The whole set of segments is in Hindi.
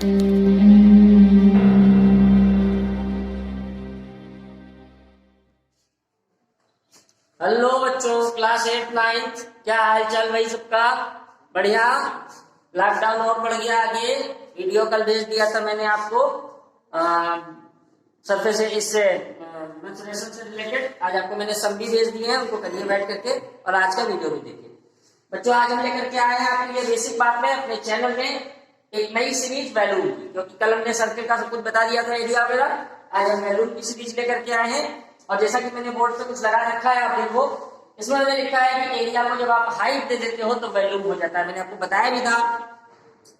हेलो बच्चों, क्लास 8 9 क्या हाल चाल भाई सबका? बढ़िया। लॉकडाउन और बढ़ गया आगे। वीडियो कल भेज दिया था मैंने आपको सरफेस से इससे मेंस्ट्रुएशन से रिलेटेड। आज आपको मैंने सब भी भेज दिए हैं, उनको करिए बैठ करके और आज का वीडियो भी देखिए। बच्चों आज हम लेकर के आए हैं आपके लिए बेसिक बात में अपने चैनल में एक नई सीरीज वैल्यूम की, क्योंकि कल हमने सर्कल का सब कुछ बता दिया था एरिया वगैरह। आज हम वैल्यूम की सीरीज लेकर के आए हैं और जैसा कि मैंने बोर्ड पे कुछ लगा रखा है आप देखो, इसमें मैंने लिखा है कि एरिया को जब आप हाइट दे देते हो तो वैल्यूम हो जाता है। मैंने आपको बताया भी था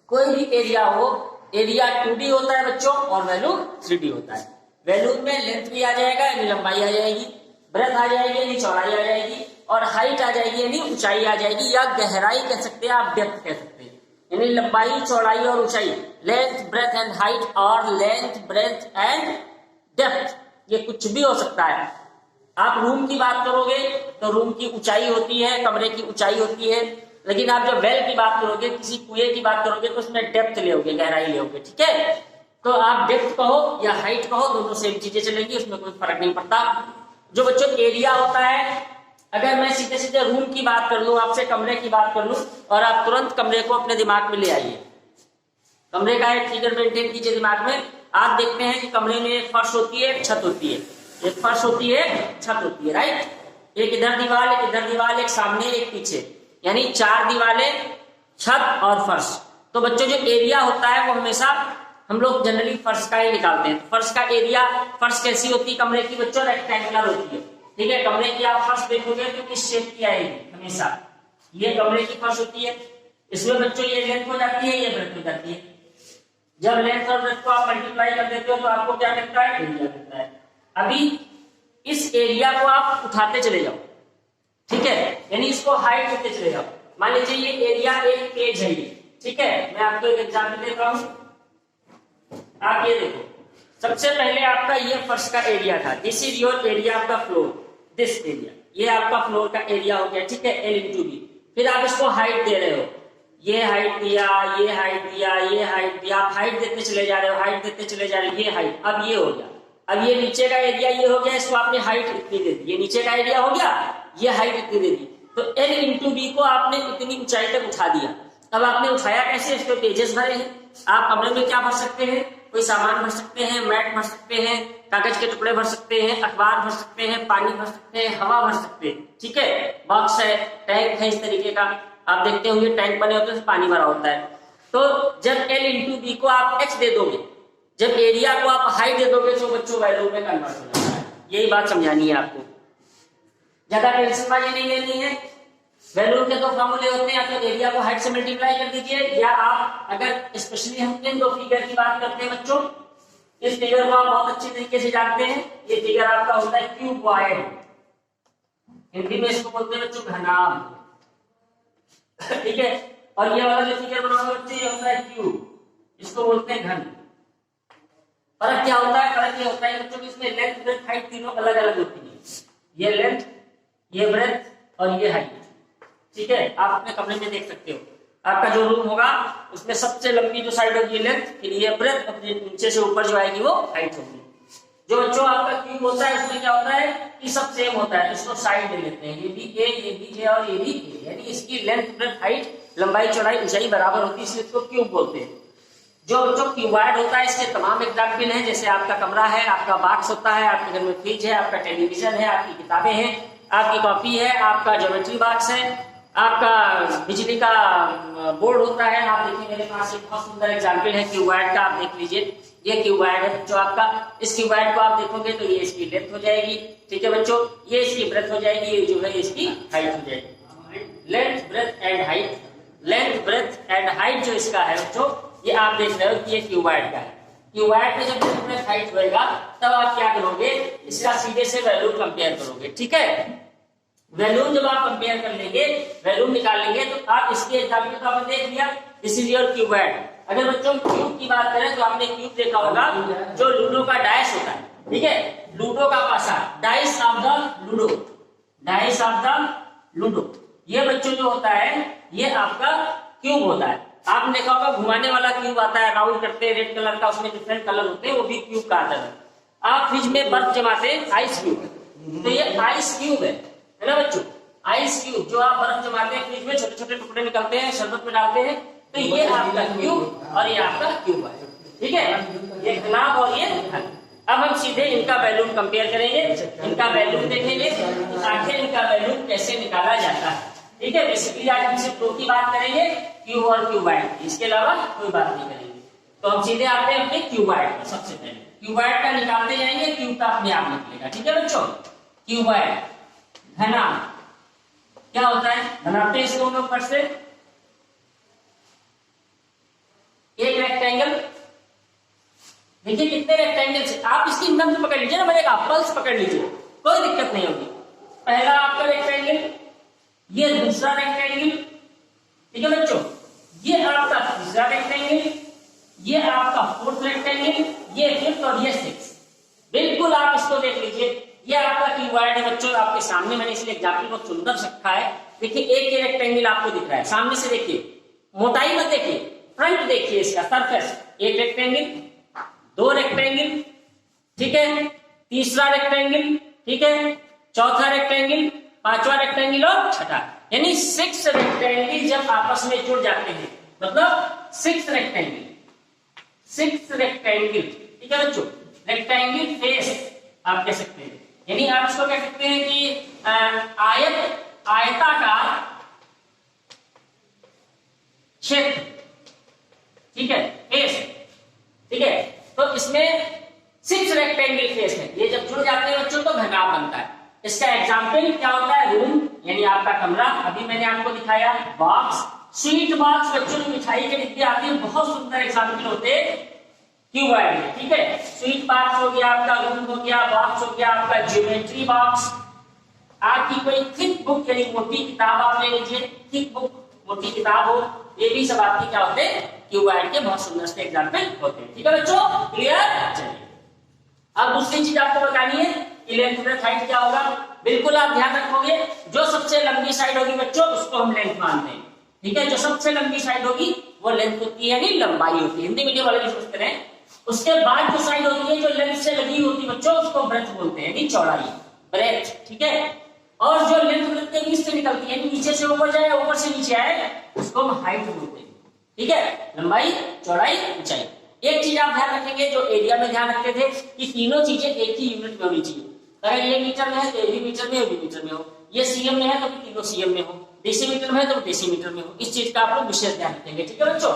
कोई भी एरिया हो, एरिया 2D होता है बच्चों और वैल्यूम 3D होता है। वैल्यूम में लेंथ भी आ जाएगा यानी लंबाई आ जाएगी, ब्रेथ आ जाएगी यानी चौड़ाई आ जाएगी और हाइट आ जाएगी यानी ऊंचाई आ जाएगी, या गहराई कह सकते हैं आप, डेप्थ कह सकते हैं, यानी लंबाई चौड़ाई और ऊंचाई। लेंथ ब्रेथ एंड हाइट और लेंथ ब्रेथ एंड डेप्थ, ये कुछ भी हो सकता है। आप रूम की बात करोगे तो रूम की ऊंचाई होती है, कमरे की ऊंचाई होती है, लेकिन आप जब वेल की बात करोगे, किसी कुएं की बात करोगे तो उसमें डेप्थ लोगे, गहराई लोगे। ठीक है, तो आप डेप्थ कहो या हाइट कहो, दोनों सेम चीजें चलेंगी, उसमें कोई फर्क नहीं पड़ता। जो बच्चों एरिया होता है, अगर मैं सीधे सीधे रूम की बात कर लूं, आपसे कमरे की बात कर लूं और आप तुरंत कमरे को अपने दिमाग में ले आइए, कमरे का एक फिगर मेंटेन कीजिए दिमाग में। आप देखते हैं कि कमरे में एक फर्श होती है, एक छत होती है, एक फर्श होती है, छत होती है, राइट। एक इधर दीवार, एक इधर दीवार, एक सामने एक पीछे, यानी 4 दीवारें, छत और फर्श। तो बच्चों जो एरिया होता है वो हमेशा हम लोग जनरली फर्श का ही निकालते हैं। फर्श का एरिया, फर्श कैसी होती है कमरे की बच्चों? रेक्टेंगुलर होती है। ठीक है, कमरे की आप फर्श देखोगे तो किस शेप की आएगी? हमेशा ये कमरे की फर्श होती है। इसमें बच्चों ये लेंथ हो जाती है, ये ब्रेथ हो जाती है। जब लेंथ और ब्रेथ को आप मल्टीप्लाई कर देते हो तो आपको क्या मिलता है? एरिया मिलता है। अभी इस एरिया को आप उठाते चले जाओ, ठीक है, यानी इसको हाइट देते चले जाओ। मान लीजिए ये एरिया एक पेज है ये, ठीक है, मैं आपको एक एग्जाम्पल देता हूं। आप ये देखो, सबसे पहले आपका ये फर्श का एरिया था, this is your area of the floor, this area, ये आपका फ्लोर का एरिया हो गया, ठीक है, L/B। फिर आप इसको हाइट दे रहे हो, ये हाइट दिया, ये हाइट दिया, ये हाइट दिया, आप हाइट देते चले जा रहे हो, हाइट देते चले जा रहे हो, ये हाइट, अब ये हो गया। अब ये नीचे का एरिया ये हो गया, इसको आपने हाइट इतनी दे दी, ये नीचे का एरिया हो गया, ये हाइट इतनी दे दी, तो L/B को आपने इतनी ऊंचाई तक उठा दिया। अब आपने उठाया कैसे? इसको पेजेस भरे हैं। आप कमरे में क्या भर सकते हैं? कोई सामान भर सकते हैं, मैट भर सकते हैं, कागज के टुकड़े भर सकते हैं, अखबार भर सकते हैं, पानी भर सकते हैं, हवा भर सकते हैं, ठीक है, बॉक्स है, टैंक है, इस तरीके का आप देखते होंगे टैंक बने होते हैं, पानी भरा होता है। तो जब L/B को आप h दे दोगे, जब एरिया को आप हाइट दे दोगे तो बच्चों वैल्यू में कन्वर्ट हो जाता है। यही बात समझानी है आपको, ज्यादा टेंशनबाजी नहीं लेनी है। वैल्यू के 2 फॉर्मूले होते हैं, या तो एरिया को हाइट से मल्टीप्लाई कर दीजिए, या आप अगर स्पेशली हम इन 2 फिगर की बात करते हैं बच्चों, इस फिगर को आप बहुत अच्छी तरीके से जानते हैं। ये फिगर आपका होता है क्यूबॉइड, हिंदी में इसको बोलते हैं बच्चों घनाभ, ठीक है। और ये वाला जो फिगर बनाओगे बच्चे, ये होता है क्यूब, इसको बोलते हैं घन। फर्क क्या होता है? फर्क ये होता है बच्चों, इसमें लेंथ ब्रेथ हाइट तीनों अलग अलग होती है, ये लेंथ, ये ब्रेथ और ये हाइट, ठीक है। आप अपने कमरे में देख सकते हो, आपका जो रूम होगा उसमें सबसे लंबी जो साइड होगी ये लेंथ, फिर ये ब्रेथ, अपने नीचे से ऊपर जो आएगी वो हाइट होगी। जो बच्चों आपका क्यूब होता है उसमें क्या होता है कि सब सेम होता है, इसको साइड ले लेते हैं, ये भी ए, ये भी ए और ये भी ए, यानी इसकी लेंथ ब्रेथ हाइट, लंबाई चौड़ाई ऊंचाई बराबर होती है, इसलिए इसको क्यूब बोलते हैं। जो बच्चों क्यूबॉइड होता है इसके तमाम एग्जाम्पल हैं, जैसे आपका कमरा है, आपका बॉक्स होता है, आपके घर में फ्रिज है, आपका टेलीविजन है, आपकी किताबें हैं, आपकी कॉपी है, आपका ज्योमेट्री बॉक्स है, आपका बिजली का बोर्ड होता है। आप देखिए मेरे पास एक बहुत सुंदर एग्जाम्पल है क्यूबॉइड का, आप देख लीजिए, ये क्यूबॉइड है बच्चों आपका। इस क्यूबॉइड को आप देखोगे तो ये इसकी लेंथ हो जाएगी, ठीक है बच्चों, ये इसकी ब्रेथ हो जाएगी, ये जो है इसकी हाइट हो जाएगी। Length breadth and height, length breadth and height जो इसका है बच्चों, ये आप देख रहे हो कि ये क्यूबॉइड का है। क्यूबॉइड में जब लेंथ ब्रेथ हाइट होएगा तब आप क्या करोगे? इसका सीधे से वैल्यू कंपेयर करोगे, ठीक है। वैल्यूम जब आप कंपेयर कर लेंगे, वैल्यूम निकाल लेंगे, तो आप इसके एग्जाम्पल को आपने देख लिया, दिस इज योर क्यूबॉइड। अगर बच्चों क्यूब की बात करें तो आपने क्यूब देखा होगा जो लूडो का डाइस होता है, ठीक है, लूडो का पासा, dice of the ludo, dice of the ludo, ये बच्चों जो होता है ये आपका क्यूब होता है। आपने देखा होगा घुमाने वाला क्यूब आता है, राउंड करते हैं रेड कलर का, उसमें डिफरेंट कलर होते हैं, वो भी क्यूब का आता है। आप फ्रिज में बर्फ जमाते हैं, आइस क्यूब, तो ये आइस क्यूब है ना बच्चों, आइस क्यूब जो आप बर्फ जमाते हैं फ्रिज में, छोटे छोटे टुकड़े निकलते हैं, शरबत में डालते हैं, तो ये आपका क्यूब और ये आपका क्यूब है, ठीक है, ये घनाभ और ये घन। अब हम सीधे इनका वैल्यूम कंपेयर करेंगे, इनका वैल्यूम देखेंगे, आखिर इनका वैल्यूम कैसे निकाला जाता है, ठीक है। बेसिकली आज हम सिर्फ दो की बात करेंगे, क्यूब और क्यूबाइड, इसके अलावा कोई बात नहीं करेंगे। तो हम सीधे आते हैं अपने क्यूबाइड पर। सबसे पहले क्यूबाइड का निकालते जाएंगे, क्यूब का अपने आप निकलेगा, ठीक है बच्चों। क्यूबाइड घना क्या होता है, बनाते इसको हम लोग फर्स्ट से एक रेक्टेंगल, देखिए कितने रेक्टेंगल से, आप इसकी नंबर पकड़ लीजिए ना, मैंने कहा पल्स पकड़ लीजिए, कोई दिक्कत नहीं होगी। पहला आपका रेक्टेंगल, ये दूसरा रेक्टेंगल, ठीक है बच्चों, ये आपका तीसरा रेक्टेंगल, ये आपका फोर्थ रेक्टेंगल, ये फिफ्थ और ये सिक्स। बिल्कुल आप इसको देख लीजिए, ये आपका क्यूबाइड है बच्चों, आपके सामने मैंने इसलिए एग्जाम्पल बहुत सुंदर से रखा है। देखिए एक ही रेक्टेंगल आपको दिख रहा है, सामने से देखिए, मोटाई मत देखिए, फ्रंट देखिए इसका सरफेस, एक रेक्टेंगल, दो रेक्टेंगल, ठीक है, तीसरा रेक्टेंगल, ठीक है, चौथा रेक्टेंगल, पांचवा रेक्टेंगल और छठा, यानी 6 रेक्टेंगल जब आपस में जुड़ जाते हैं, मतलब 6 रेक्टेंगल, 6 रेक्टेंगल, ठीक है बच्चों, रेक्टेंगल फेस आप कह सकते हैं, यानी आप इसको कह सकते हैं कि आयताकार क्षेत्र, ठीक है, फेस, ठीक है। तो इसमें 6 रेक्टेंगल फेस है, ये जब जुड़ जाते हैं बच्चों तो घनाभ बनता है। इसका एग्जाम्पल क्या होता है, रूम यानी आपका कमरा, अभी मैंने आपको दिखाया, बॉक्स, स्वीट बॉक्स, बच्चों की मिठाई के डिब्बे आते हैं, बहुत सुंदर एग्जाम्पल होते हैं क्यूबाइड में, ठीक है। स्वीट बॉक्स हो गया आपका, रूम हो गया, बॉक्स हो गया आपका ज्योमेट्री बॉक्स। आपकी कोई थिक बुक यानी मोटी किताब आप ले लीजिए, थिक बुक मोटी किताब हो, ये भी सब आपके क्या होते हैं, क्यूबाइड के बहुत सुंदर से एग्जाम्पल होते हैं, ठीक है बच्चों, क्लियर। चलिए अब दूसरी चीज आपको बतानी है कि लेंथ ब्रेथ हाइट क्या होगा। बिल्कुल आप ध्यान रखोगे, जो सबसे लंबी साइड होगी बच्चों उसको हम लेंथ मानते हैं, ठीक है, जो सबसे लंबी साइड होगी वो लेंथ होती है, यानी लंबाई होती है, हिंदी मीडियम वाले भी सोचते हैं। उसके बाद जो साइड होती है जो लेंथ से लगी होती है बच्चों उसको ब्रेथ बोलते हैं, यानी चौड़ाई, ब्रेथ, ठीक है। और जो लेंथ ब्रेथ के बीच से निकलती है, नीचे से ऊपर जाए ऊपर से नीचे आए, उसको हम हाइट बोलते हैं, ठीक है, लंबाई, चौड़ाई, ऊंचाई। एक चीज आप ध्यान रखेंगे, जो एरिया में ध्यान रखते थे कि तीनों चीजें एक ही यूनिट में होनी चाहिए, अगर ये मीटर में है तो ये भी मीटर में, ये भी मीटर में हो, ये सीएम में है तो भी तीनों सीएम में हो, डेसीमीटर में है तो डेसीमीटर में हो, इस चीज का आप लोग विशेष ध्यान रखेंगे, ठीक है बच्चों।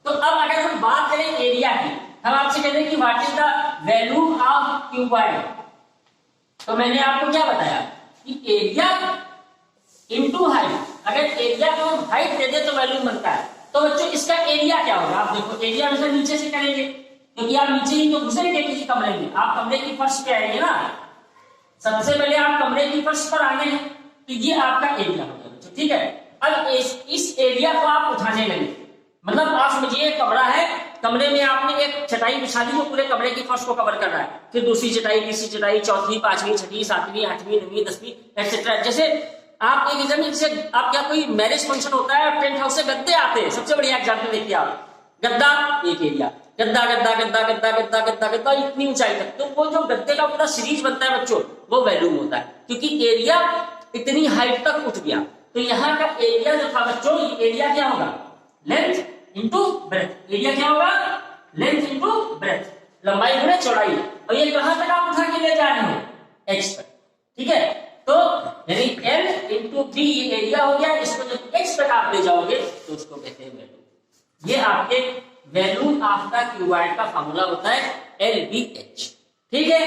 तो अब अगर हम बात करें एरिया की, हम आपसे कहते हैं कि what is the value of cuboid, तो मैंने आपको क्या बताया कि एरिया इनटू हाइट, अगर एरिया को हम हाइट दे दे तो वैल्यू बनता है। तो बच्चों इसका एरिया क्या होगा, आप देखो एरिया हमेशा नीचे से करेंगे, क्योंकि आप नीचे ही तो घुसेंगे किसी कमरे में, आप कमरे की फर्श पे आएंगे ना, सबसे पहले आप कमरे की फर्श पर आ गए हैं, तो ये आपका एरिया हो गया बच्चों, ठीक है। अब इस एरिया को आप उठाने लगे, मतलब आप समझिए कमरा है, कमरे में आपने एक चटाई बिछा दी जो पूरे कमरे की फर्श को कवर कर रहा है, फिर दूसरी चटाई, तीसरी चटाई, चौथी, पांचवी, छठी, सातवीं, आठवीं, नवीं, 10वीं एक्सेट्रा। जैसे आप एक एग्जाम्पल, जैसे आप क्या कोई मैरिज फंक्शन होता है, टेंट हाउस से गद्दे आते हैं, सबसे बढ़िया एग्जाम्पल देखिए आप, गद्दा एक एरिया, गद्दा गद्दा गद्दा गद्दा गद्दा गद्दा गद्दा इतनी ऊंचाई तक, तो वो जो गद्दे का पूरा सीरीज बनता है बच्चों वो वैल्यूम होता है, क्योंकि एरिया इतनी हाइट तक उठ गया। तो यहाँ का एरिया जो था बच्चों, ये एरिया क्या होगा, लेंथ इंटू ब्रेथ, एरिया क्या होगा, लेंथ इंटू ब्रेथ, लंबाई गुणे चौड़ाई, और ये कहां तक आप उठा के ले जा रहे हो, एक्स तक, ठीक है। तो यानी L इंटू बी एरिया हो गया, इसको जब x तक आप ले जाओगे तो उसको कहते हैं वैल्यू। ये आपके वैल्यू ऑफ द क्यूबाइड का फार्मूला होता है LBH, ठीक है।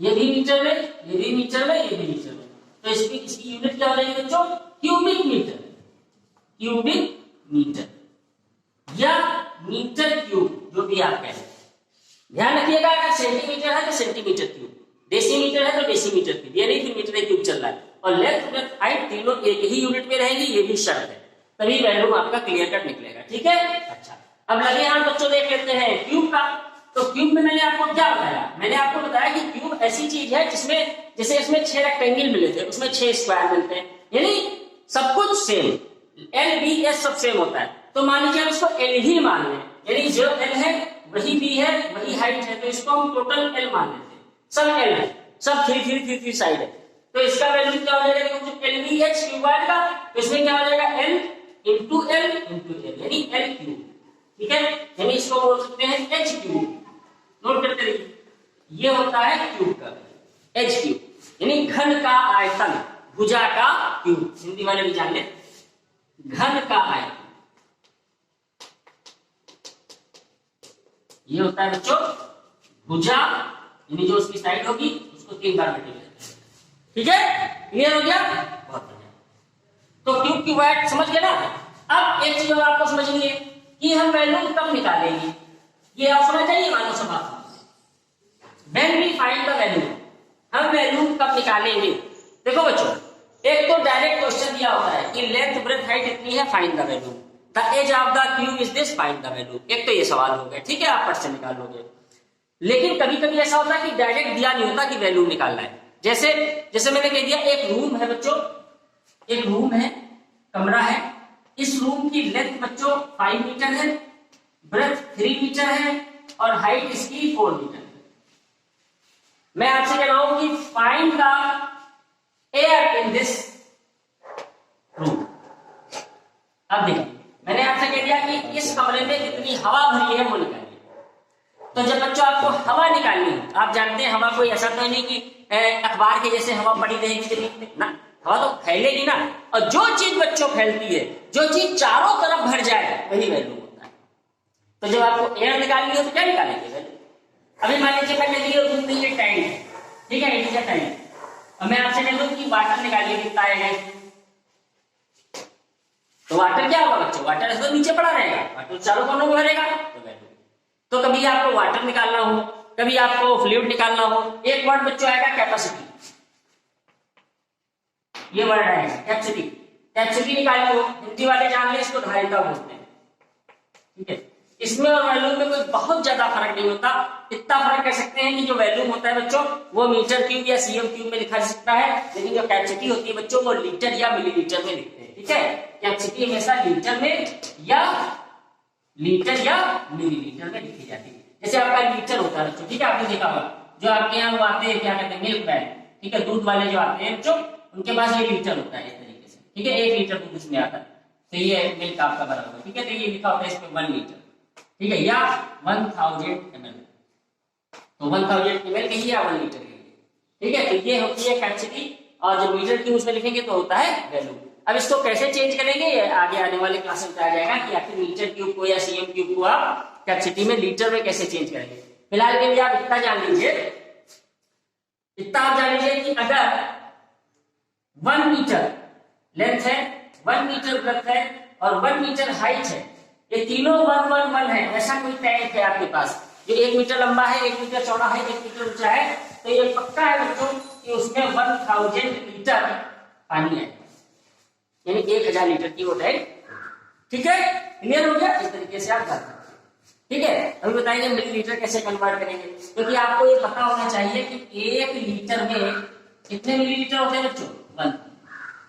ये भी मीटर में, ये भी मीटर में, ये भी मीटर में, तो इसकी यूनिट क्या हो जाएगी बच्चों, क्यूबिक मीटर, क्यूबिक मीटर या मीटर क्यूब, जो भी आप कहें। ध्यान रखिएगा, अगर सेंटीमीटर है तो सेंटीमीटर क्यूब, डेसीमीटर है तो डेसीमीटर क्यूब, ये नहीं कि मीटर क्यूब चल रहा है। और लेंथ ब्रेथ हाइट तीनों एक ही यूनिट में रहेंगी, ये भी शर्त है, तभी वैल्यू आपका क्लियर कट निकलेगा, ठीक है। अच्छा, अब लगे हाथ बच्चों देख लेते हैं क्यूब का। तो क्यूब में मैंने आपको क्या बताया, मैंने आपको बताया कि क्यूब ऐसी चीज है जिसमें, जैसे इसमें 6 रेक्टेंगल मिले थे, उसमें 6 स्क्वायर मिलते हैं, यानी सब कुछ सेम, LBS सब सेम होता है। तो मान लीजिए हम इसको एल ही मान लें, यानी जो एल है वही बी है वही हाइट है, तो इसको हम टोटल एल मान लेते हैं। सब एल है, सब 3 3 3 3 साइड है, तो इसका वैल्यू क्या हो जाएगा, देखो एल बी एच क्यूब का, तो इसमें क्या हो जाएगा एल इंटू एल यानी एल क्यूब। ठीक है, यानी इसको बोल सकते हैं एच क्यूब। नोट करते रहिए, ये होता है क्यूब का एच क्यूब, यानी घन का आयतन, भुजा का क्यूब, हिंदी वाले भी जान ले, घन का आयतन ये होता है बच्चों भुजा, यानी जो उसकी साइड होगी उसको 3 बार मल्टीप्लाई। ठीक है, क्लियर हो गया, बहुत बढ़िया। तो क्यूब क्यूबॉइड समझ गए ना। अब एक चीज और आपको समझनी है कि हम वैल्यू कब निकालेंगे, ये आप समझ जाइए मानो सभा। When we find the value, हम वैल्यू कब निकालेंगे। देखो बच्चों, एक तो डायरेक्ट क्वेश्चन दिया होता है कि लेंथ ब्रेथ हाइट इतनी है, find the value, the edge of the cube is this, find the value. एक तो ये सवाल हो गया, ठीक है, आप पट से निकाल लोगे। लेकिन कभी कभी ऐसा होता है कि डायरेक्ट दिया नहीं होता कि वैल्यू निकालना है। जैसे मैंने कह दिया, एक रूम है बच्चों, एक रूम है, कमरा है, इस रूम की लेंथ बच्चों 5 मीटर है, ब्रेथ 3 मीटर है और हाइट इसकी 4 मीटर है। मैं आपसे कह रहा हूं कि find the air in this room. अब देखिए, मैंने आपसे कह दिया कि इस कमरे में जितनी हवा भरी है वो निकालिए। तो जब बच्चों आपको हवा निकालनी है, आप जानते हैं हवा कोई ऐसा तो नहीं कि अखबार के जैसे हवा पड़ी रहेगी जमीन में ना, हवा तो फैलेगी ना। और जो चीज बच्चों फैलती है, जो चीज चारों तरफ भर जाए, वही वैल्यू होता है। तो जब आपको एयर निकालनी हो तो क्या निकालेंगे वैल्यू। अभी मान लीजिए मैंने लिए ये टैंक है, ठीक है, इट इज अ टैंक। अब मैं आपसे कह दूं कि वाटर निकालिए, कितना आएगा, तो वाटर क्या होगा बच्चों, वाटर इसको नीचे पड़ा रहेगा, वाटर चारों कोनों में भरेगा, तो वैल्यू। तो कभी आपको वाटर निकालना हो, कभी आपको फ्लूइड निकालना हो, एक वर्ड बच्चों आएगा कैपेसिटी, ये वर्ड आएगा कैपेसिटी। कैपेसिटी निकालनी हो, हिंदी वाले जान ले, इसको धारिता बोलते हैं। ठीक है, इसमें और वैल्यूम में कोई बहुत ज्यादा फर्क नहीं होता। इतना फर्क कह सकते हैं कि जो वैल्यूम होता है बच्चों वो मीटर क्यूब या सीएम क्यूब में लिखा जा सकता है, लेकिन जो कैपेसिटी होती है बच्चों वो लीटर या मिलीलीटर में लिखते हैं। ठीक है, कैपेसिटी हमेशा लीटर में या मिलीलीटर में लिखी जाती है। जैसे आपका लीटर होता है बच्चों, ठीक है, आपने देखा होगा, जो आपके यहाँ वो आते हैं क्या कहते हैं, मिल्क बैग, ठीक है, दूध वाले जो आते हैं बच्चों, उनके पास ये लीटर होता है इस तरीके से। ठीक है, 1 लीटर दूध इसमें आता है, तो ये मिल्क आपका भरा हुआ। ठीक है, तो ये लिखा होता है इस पे 1 लीटर, ठीक है, या 1000 ml, तो 1000 ml कहिए या 1 लीटर कहिए। ठीक है, तो ये होती है कैपेसिटी, और जो मीटर क्यूब उसमें लिखेंगे तो होता है वैल्यू। अब इसको कैसे चेंज करेंगे, आगे आने वाले क्लास में बताया जाएगा कि आखिर मीटर क्यूब को या सीएम क्यूब को आप कैपेसिटी में लीटर में कैसे चेंज करेंगे। फिलहाल के लिए आप इतना जान लीजिए, इतना आप जान लीजिए कि अगर 1 मीटर लेंथ है, 1 मीटर ब्रेथ है और 1 मीटर हाइट है, ये तीनों 1 1 1 है। ऐसा कोई टैंक है आपके पास जो 1 मीटर लंबा है, 1 मीटर चौड़ा है, 1 मीटर ऊंचा है, तो ये पक्का है बच्चों कि उसमें 1000 लीटर पानी है, यानी 1000 लीटर की वो टैंक। ठीक है, क्लियर हो गया, इस तरीके से आप कर सकते हैं। ठीक है, अभी बताएंगे मिलीलीटर कैसे कन्वर्ट करेंगे, क्योंकि आपको ये पता होना चाहिए कि 1 लीटर में कितने मिलीलीटर होते हैं बच्चों, 1।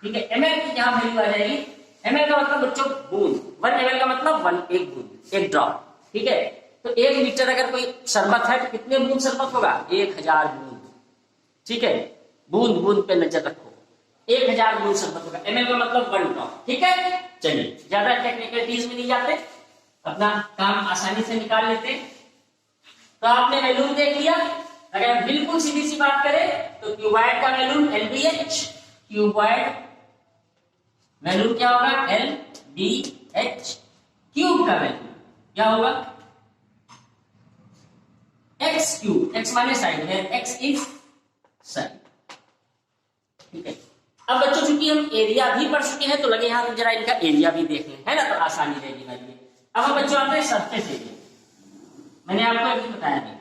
ठीक है, एमएल की जहां वैल्यू आ जाएगी, एमएल का मतलब बच्चों बूंद, 1 ml का मतलब 1 बूंद, 1 ड्रॉप। ठीक है, तो 1 लीटर अगर कोई शरबत है तो कितने बूंद शरबत होगा, 1000 बूंद। ठीक है, बूंद बूंद पे नजर रखो, 1000 बूंद शरबत होगा, एमएल का मतलब 1 ड्रॉप। ठीक है, चलिए ज्यादा टेक्निकलिटीज में नहीं जाते, अपना काम आसानी से निकाल लेते। तो आपने वैल्यू देख लिया। अगर बिल्कुल सीधी सी बात करें तो क्यूबॉइड का वैल्यू LBH, क्यूबॉइड वैल्यू क्या होगा, LBH। क्यूब का वैल्यू क्या होगा, x क्यूब, x माने साइड है, x इज साइड। ठीक है, अब बच्चों चूंकि हम एरिया भी पढ़ चुके हैं तो लगे यहाँ जरा इनका एरिया भी देख लें, है ना, तो आसानी रहेगी मेरे लिए। अब हम बच्चों आते हैं सरफेस एरिया। मैंने आपको अभी बताया नहीं,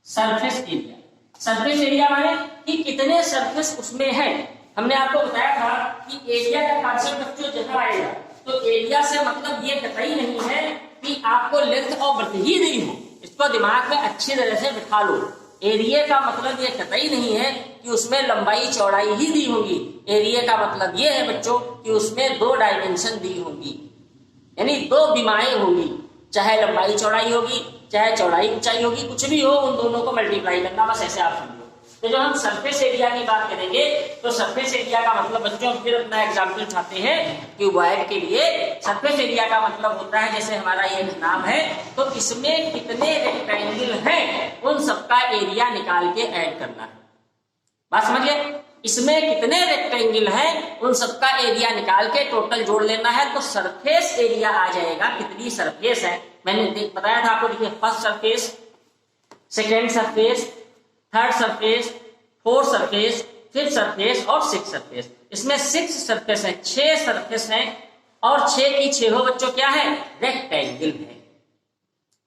सरफेस एरिया। सरफेस एरिया माने कि कितने सरफेस उसमें है। हमने आपको बताया था कि एरिया का कॉन्सेप्ट बच्चों जहां आएगा तो एरिया से मतलब ये कतई नहीं है कि आपको लेंथ और ब्रेथ ही दी हो, इसको दिमाग में अच्छी तरह से बिठा लो। एरिया का मतलब ये कतई नहीं है कि उसमें लंबाई चौड़ाई ही दी होगी। एरिया का मतलब ये है बच्चों कि उसमें 2 डायमेंशन दी होंगी। यानी दो विमाएं होंगी, चाहे लंबाई चौड़ाई होगी, चाहे चौड़ाई ऊंचाई होगी, कुछ भी हो, उन दोनों को मल्टीप्लाई करना, बस ऐसे आप समझो। तो जब हम सरफेस एरिया की बात करेंगे तो सरफेस एरिया का मतलब बच्चों फिर अपना एग्जाम्पल उठाते हैं क्यूबॉइड के लिए। सरफेस एरिया का मतलब होता है जैसे हमारा ये नाम है, तो इसमें कितने रेक्टेंगल हैं उन सबका एरिया निकाल के ऐड करना है। बात समझिए, इसमें कितने रेक्टेंगल हैं उन सबका एरिया निकाल के टोटल जोड़ लेना है, तो सरफेस एरिया आ जाएगा। कितनी सरफेस है मैंने बताया था आपको, देखिए first surface, second surface, third surface, fourth surface, fifth surface और सिक्स सरफेस। इसमें 6 सरफेस है, 6 सरफेस हैं और 6 की 6 बच्चों क्या है, रेक्टेंगल है।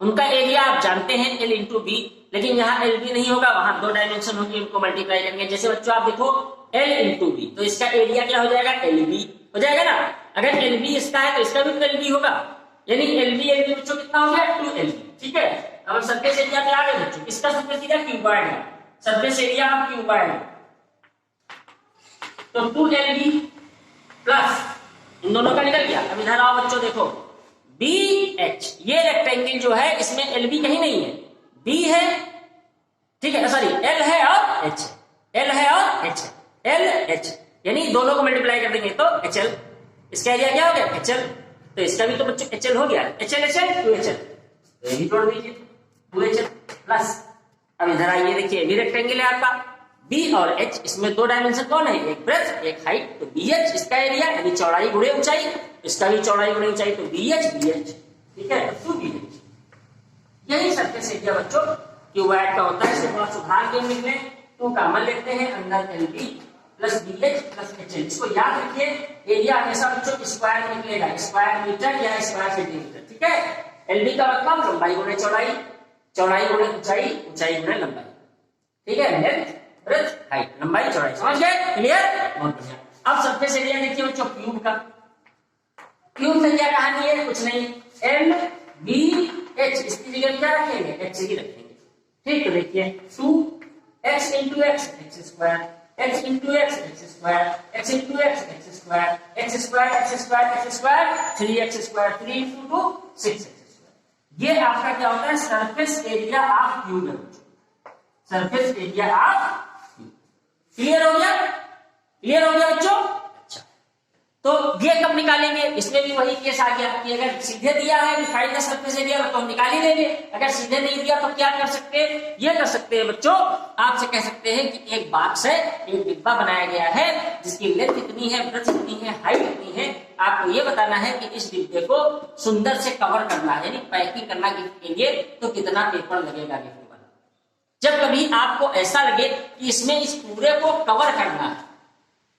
उनका एरिया आप जानते हैं L इंटू बी, लेकिन यहाँ एल बी नहीं होगा, वहां 2 डायमेंशन होगी, उनको मल्टीप्लाई करेंगे। जैसे बच्चों आप देखो L इंटू बी, तो इसका एरिया क्या हो जाएगा, एल बी हो जाएगा ना। अगर एल बी इसका है तो इसका भी तो एल बी होगा, यानी एल बी बच्चों कितना हो गया, 2LB। ठीक है, अब सरफेस एरिया पे आ गए बच्चों, इसका सरफेस एरिया क्यूबॉइड है, सरफेस एरिया ऑफ क्यूबॉइड, तो 2LB प्लस इन दोनों का निकल गया। अब इधर आओ बच्चों, देखो BH, ये रेक्टेंगल जो है इसमें LB कहीं नहीं है, B है, ठीक है, सॉरी L है और H, L है और H, LH, यानी दोनों को मल्टीप्लाई कर देंगे तो HL, इसका एरिया क्या हो गया HL, तो इसका भी तो बच्चों HL हो गया, HL HL 2HL, तो ये भी जोड़ दीजिए 2HL प्लस। अब इधर आइए, देखिए ये रेक्टेंगल है आपका B और H, इसमें 2 डायमेंशन कौन है, एक ब्रेड्थ एक हाइट, तो BH इसका एरिया यानी चौड़ाई गुणे ऊंचाई, इसका भी चौड़ाई गुणे ऊंचाई, तो BH, ठीक है, तो 2BH। यही सरफेस एरिया बच्चों क्यूबॉइड का होता है। इसे थोड़ा सुधार के निकले, 2 कॉमन लेते हैं, अंदर LB plus BH plus HL। इसको याद रखिए, एरिया हमेशा बच्चों स्क्वायर में निकलेगा, स्क्वायर मीटर या स्क्वायर सेंटीमीटर। ठीक है, LB का मतलब लंबाई गुणे चौड़ाई, चौड़ाई गुणे ऊंचाई, ऊंचाई गुणे लंबाई। ठीक है, लेंथ ब्रेड्थ हाइट, लंबाई चौड़ाई, समझ गए, क्लियर, बहुत बढ़िया। अब सरफेस एरिया देखिए बच्चों क्यूब का, क्यूब में क्या कहानी है, कुछ नहीं, LBH, इसकी जगह क्या रखेंगे, H ही रखेंगे। ठीक, तो देखिए 2x into x x square, x into x x square, x into x x square, x square x square x square, 3x square, 3 into 2 6x square. ये आपका क्या होता है, सरफेस एरिया ऑफ क्यूब है, surface area of cube. Clear हो गया, क्लियर हो गया बच्चों। अच्छा, तो ये कब निकालेंगे, इसमें भी वही केस आ गया कि अगर सीधे दिया है कि फाइंड द सरफेस एरिया तो हम निकाल ही लेंगे, अगर सीधे नहीं दिया तो क्या कर सकते हैं, ये कर सकते हैं बच्चों, आपसे कह सकते हैं कि एक बॉक्स है, एक डिब्बा बनाया गया है जिसकी लेंथ इतनी है, ब्रेड्थ इतनी है, हाइट इतनी है, आपको ये बताना है कि इस डिब्बे को सुंदर से कवर करना है, यानी पैकिंग करना गिफ्ट के लिए, तो कितना पेपर लगेगा गिफ्ट वाला। जब कभी आपको ऐसा लगे कि इसमें इस पूरे को कवर करना है,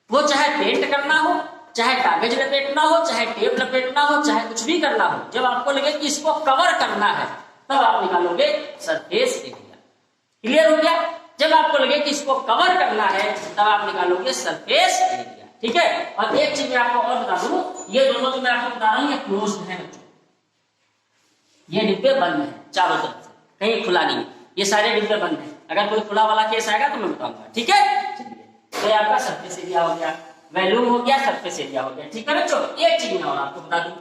वो चाहे पेंट करना हो, चाहे कागज लपेटना हो, चाहे टेप लपेटना हो, चाहे कुछ भी करना हो, जब आपको लगे कि इसको कवर करना है तब आप निकालोगे सरफेस एरिया। क्लियर हो गया, जब आपको लगे कि इसको कवर करना है तब आप निकालोगे सरफेस एरिया। ठीक है, और एक चीज मैं आपको और बता दूं, ये दोनों जो मैं आपको बता रहा हूं ये क्लोज्ड है बच्चों, ये डिब्बे बंद है चारों तरफ से, कहीं खुला नहीं है, ये सारे डिब्बे बंद है। अगर कोई खुला वाला केस आएगा तो मैं बताऊंगा। ठीक है, चलिए, तो ये आपका सरफेस एरिया हो गया, वॉल्यूम हो गया, सरफेस एरिया हो गया। ठीक है बच्चों, एक चीज और आपको बता दूं,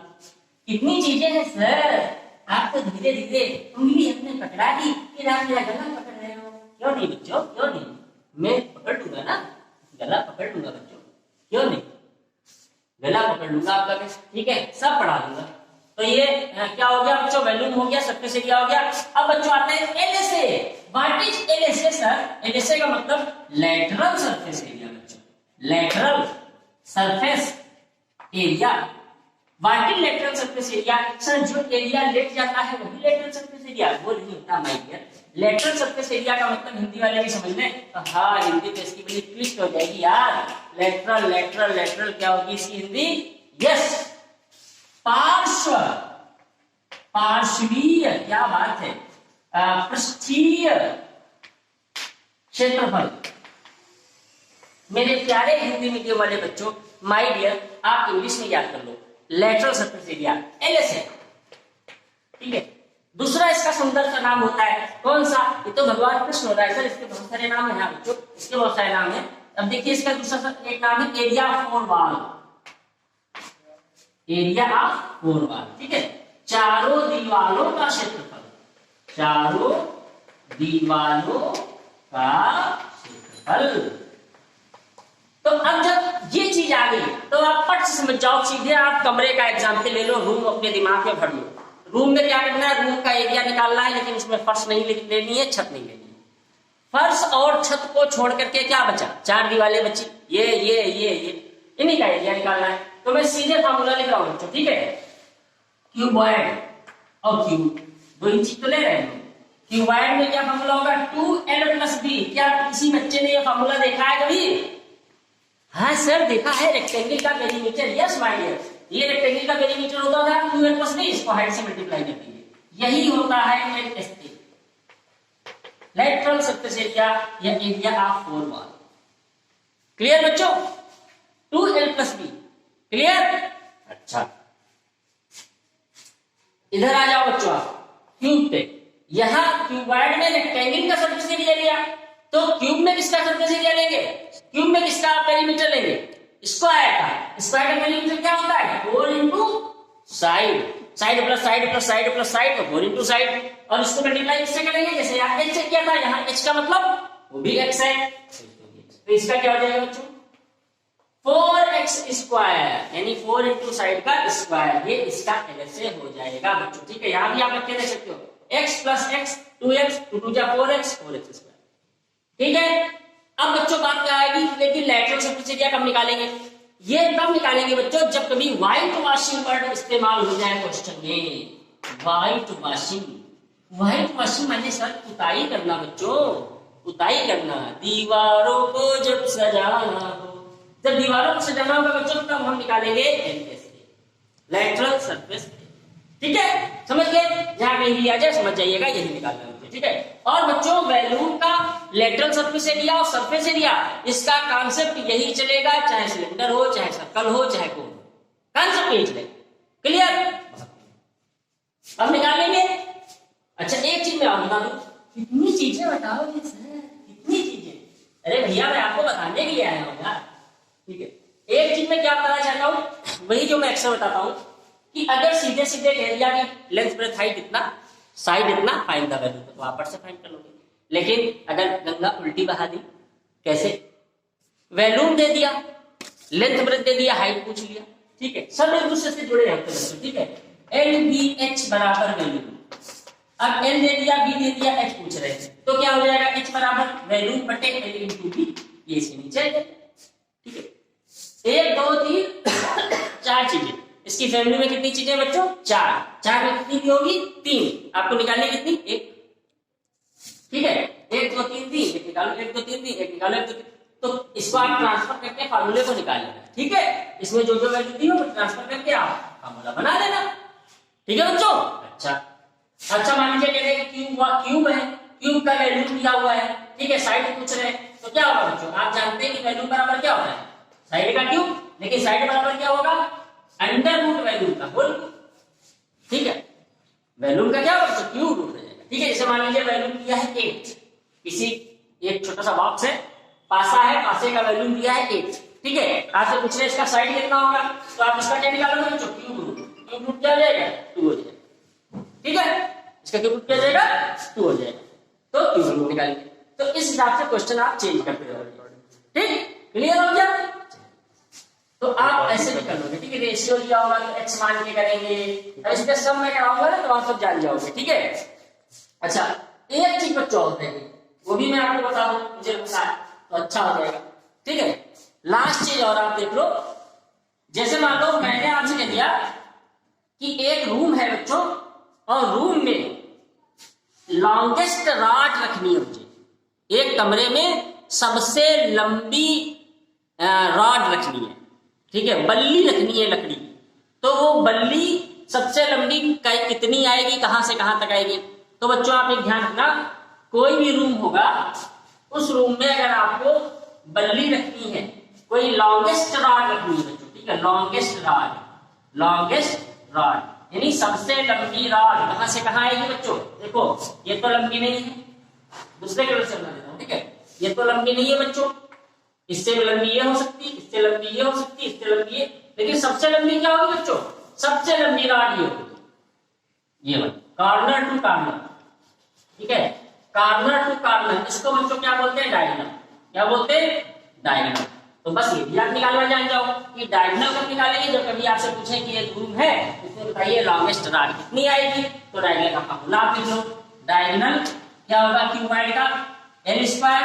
कितनी चीजें हैं सर, आप तो धीरे धीरे उंगली अपने पकड़ा दी, फिर आप मेरा गला पकड़ रहे हो। क्यों नहीं बच्चों, क्यों नहीं, मैं पकड़ लूंगा ना, गला पकड़ लूंगा बच्चों, क्यों नहीं, गला पकड़ लूंगा आपका, ठीक है, सब पढ़ा दूंगा। तो ये क्या हो गया बच्चों, वॉल्यूम हो गया, सरफेस एरिया हो गया। अब बच्चों आते हैं LSA। What is LSA sir, LSA का मतलब लैटरल सरफेस एरिया बच्चों, lateral surface area. What is lateral surface area, sir जो एरिया लेट जाता है वही लैटरल सरफेस एरिया, वो नहीं होता my dear. Lateral surface area का मतलब हिंदी वाले भी समझ लें, तो हाँ हिंदी तो इसकी बड़ी ट्विस्ट हो जाएगी यार, लैटरल लैटरल लैटरल क्या होगी इसकी हिंदी, यस पार्श्व, पार्श्वीय, क्या बात है, पृष्ठीय क्षेत्रफल। मेरे प्यारे हिंदी मीडियम वाले बच्चों, माय डियर, आप इंग्लिश में याद कर लो, लैटरल सरफेस एरिया LSA। ठीक है, दूसरा इसका सुंदर सा नाम होता है कौन सा, ये तो भगवान कृष्ण हो रहा है सर, इसके बहुत सारे नाम है बच्चों, इसके बहुत सारे नाम है। अब देखिए इसका दूसरा एक नाम है area of four wall, area of 4 wall, ठीक है, चारों दीवारों का क्षेत्रफल, चारों दीवारों का क्षेत्रफल। तो अब जब ये चीज आ गई तो आप पट से समझ जाओ, सीधे आप कमरे का एग्जाम्पल ले लो, रूम अपने दिमाग में भर लो। रूम में क्या करना है, रूम का एरिया निकालना है, लेकिन इसमें फर्श नहीं लेनी है, छत नहीं लेनी है। फर्श और छत को छोड़ करके क्या बचा, 4 दीवारें बची, ये इन्हीं का एरिया निकालना है। तो मैं सीधे फार्मूला लिख रहा हूं, ठीक है, क्यूबॉइड और क्यूब दो ही चीज तो ले रहे हैं। क्यूबॉइड में क्या फार्मूला होगा, 2l+b। क्या किसी बच्चे ने ये फार्मूला देखा है कभी? हाँ सर देखा है, रेक्टेंगल का पेरीमीटर, यस माय डियर, ये रेक्टेंगल का पेरीमीटर होता था 2l+b, इसको हाइट से मल्टीप्लाई कर दीजिए, यही होता है LSA, लेटरल सरफेस एरिया या एरिया ऑफ 4 वॉल। क्लियर बच्चों, 2l+b, क्लियर? अच्छा, इधर आ जाओ बच्चों आप क्यूब पे। यहां क्यूबॉइड में रेक्टेंगल का सरफेस एरिया लिया, तो क्यूब में किसका सरफेस एरिया लेंगे, क्यूब में किसका पेरीमीटर लेंगे, स्क्वायर का। स्क्वायर का पेरीमीटर क्या होता है, 4 into side, side plus side plus side plus side, 4 into side, और इसको मल्टीप्लाई किससे करेंगे, जैसे यहाँ h से किया था, यहाँ h का मतलब वो भी x है, तो इसका क्या हो जाएगा बच्चों, 4x स्क्वायर, यानी 4 इंटू साइड का स्क्वायर, ये इसका LSA हो जाएगा बच्चों, ठीक है। यहां भी आप लिख के दे सकते हो, x प्लस x 2x 2 जा 4x 4x स्क्वायर, ठीक है। अब बच्चों बात क्या आएगी, लेकिन लैटरल सरफेस एरिया कब निकालेंगे, ये तब निकालेंगे बच्चों जब कभी व्हाइट वॉशिंग वर्ड इस्तेमाल हो जाए क्वेश्चन में। व्हाइट वॉशिंग, व्हाइट वॉशिंग माने सर पुताई करना बच्चों, पुताई करना, दीवारों को जब सजाना हो, जब दीवारों को सजाना होगा बच्चों तब हम निकालेंगे LSA, लेटरल सरफेस, ठीक है, समझ गए, जहां कहीं भी आ जाए समझ जाइएगा, यही निकालना है, ठीक है। और बच्चों वैल्यूम का लेटरल सरफेस एरिया और सरफेस एरिया, इसका कॉन्सेप्ट यही चलेगा, चाहे सिलेंडर हो, चाहे सर्कल हो, चाहे कोन, कॉन्सेप्ट यही चलेगा, क्लियर? अब निकालेंगे। अच्छा एक चीज मैं आपको बता दूं, कितनी चीजें बताओगे सर, कितनी चीजें, अरे भैया मैं आपको बताने के लिए आया हूं यार, ठीक है। एक चीज मैं क्या बताना चाहता हूं, वही जो मैं अक्सर बताता हूं कि अगर सीधे सीधे एरिया की लेंथ ब्रेथ हाइट इतना, साइड इतना, फाइंड द वैल्यू, तो आप से फाइंड कर लोगे। लेकिन अगर गंगा उल्टी बहा दी, कैसे, वैल्यूम दे दिया, लेंथ ब्रेथ दे दिया, हाइट पूछ लिया, ठीक है, सब एक दूसरे से जुड़े रहते हैं, ठीक है। LBH बराबर वैल्यूम, अब L दे दिया, B दे दिया, H पूछ रहे हैं, तो क्या हो जाएगा, H बराबर वैल्यूम बटे L इंटू B, ये इसके नीचे आ जाएगा, ठीक है। 1 2 3 4 चीजें, इसकी फैमिली में कितनी चीजें बच्चों, 4, 4 में कितनी भी होगी, 3, आपको निकालनी कितनी, 1, ठीक है, 1 2 3 3, एक निकालो, 1 2 3 3, एक निकालो, 1 2 3, तो इसको आप ट्रांसफर करके फार्मूले को निकाल लेना, ठीक है। इसमें जो जो वैल्यू दी हो वो ट्रांसफर करके आप फार्मूला बना लेना, ठीक है बच्चों। अच्छा मान लीजिए कह रहे हैं क्यूब है, क्यूब का वैल्यू दिया हुआ है, ठीक है, साइड पूछ रहे हैं, तो क्या होगा बच्चों, आप जानते हैं कि वैल्यू बराबर क्या होता है, साइड का क्यूब, लेकिन साइड बराबर क्या होगा, अंडर रूट वैल्यू का होल, ठीक है, वैल्यू का क्या होगा, क्यूब रूट हो जाएगा, ठीक है। जैसे मान लीजिए वैल्यू दिया है 8, किसी एक छोटा सा बॉक्स है, पासा है, पासे का वैल्यू दिया है 8, ठीक है, आपसे पूछ रहे इसका साइड कितना होगा, तो आप इसका क्या निकालोगे बच्चों, क्यूब रूट क्या हो जाएगा, 2 हो जाएगा, ठीक है, इसका क्यूब रूट क्या हो जाएगा, 2 हो जाएगा, तो क्यूब रूट निकालेंगे। तो इस हिसाब से क्वेश्चन आप चेंज करते रहोगे, ठीक, क्लियर हो गया। तो आप ऐसे भी कर लोगे, ठीक है, रेशियो लिया होगा तो x मान के करेंगे, और इसमें सब मैं कराऊंगा ना तो आप सब जान जाओगे, ठीक है। अच्छा एक चीज बच्चों और है, वो भी मैं आपको बता दूं, मुझे पता है तो अच्छा हो जाएगा, ठीक है। लास्ट चीज और आप देख लो, जैसे मान लो मैंने आपसे कह दिया कि एक रूम है बच्चों, और रूम में लॉन्गेस्ट रॉड रखनी है मुझे, एक कमरे में सबसे लंबी रॉड रखनी है, ठीक है, बल्ली रखनी है लकड़ी, तो वो बल्ली सबसे लंबी कितनी आएगी, कहां से कहां तक आएगी। तो बच्चों आप एक ध्यान रखना, कोई भी रूम होगा, उस रूम में अगर आपको बल्ली रखनी है, कोई लॉन्गेस्ट रॉड रखनी है बच्चों, ठीक है, लॉन्गेस्ट रॉड यानी सबसे लंबी रॉड कहां से कहां आएगी बच्चों, देखो ये तो लंबी नहीं है, दूसरे कलर से बना देता हूं, ठीक है, ये तो लंबी नहीं है बच्चों, इससे लंबी ये हो सकती है, इससे लंबी ये हो सकती है, इससे लंबी ये, लेकिन सबसे लंबी क्या होगी बच्चों, सबसे लंबी रॉड ये होगी, ये वाली कॉर्नर टू कॉर्नर, ठीक है, कॉर्नर टू कॉर्नर, इसको बच्चों क्या बोलते हैं, डायगोनल। क्या बोलते हैं, डायगोनल। तो बस ये भी आप निकालना जान जाओ कि डायगोनल कब निकालेंगे, जब कभी आपसे पूछे कि ये ग्रुप है, इसमें बताइए लॉन्गेस्ट रॉड कितनी आएगी, तो डायगोनल का फॉर्मूला आप लिख लो। डायगोनल क्या होगा क्यूबॉइड का, l square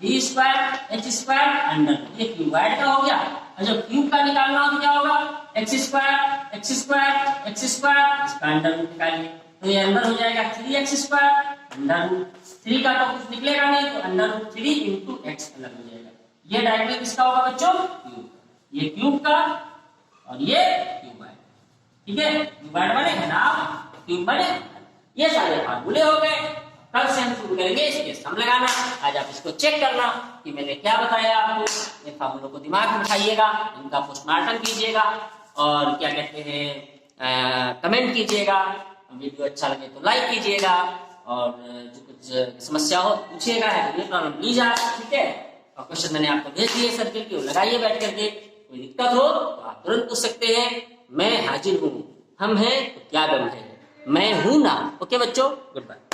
b square h square under, ये क्यूबॉइड का हो गया। और जब क्यूब का निकालना हो तो क्या होगा, x square x square x square, इसका अंडर रूट निकालिए, तो ये अंदर हो जाएगा 3x स्क्वायर, अंडर रूट 3 का तो कुछ निकलेगा नहीं, तो अंडर रूट 3 इंटू एक्स अलग हो जाएगा। ये डायगोनल किसका होगा बच्चों, क्यूब, ये क्यूब का और ये क्यूबॉइड, ठीक है, क्यूबॉइड बनेगा ना, क्यूब बने। ये सारे फार्मूले हो गए। कल से हम शुरू करेंगे इसके सम लगाना। आज आप इसको चेक करना कि मैंने क्या बताया आपको, इन फार्मूलों को दिमाग में बिठाइएगा, इनका पोस्टमार्टम कीजिएगा और क्या कहते हैं कमेंट कीजिएगा। वीडियो अच्छा लगे तो लाइक कीजिएगा और जो कुछ समस्या हो पूछिएगा, है तो ये प्रॉब्लम प्लीज आप, ठीक है। और क्वेश्चन मैंने आपको भेज दिए सर्किल की, लगाइए बैठ करके, कोई दिक्कत हो तो आप तुरंत पूछ सकते हैं। मैं हाजिर हूँ, हम हैं तो क्या गम है, मैं हूं ना। ओके बच्चों, गुड बाय।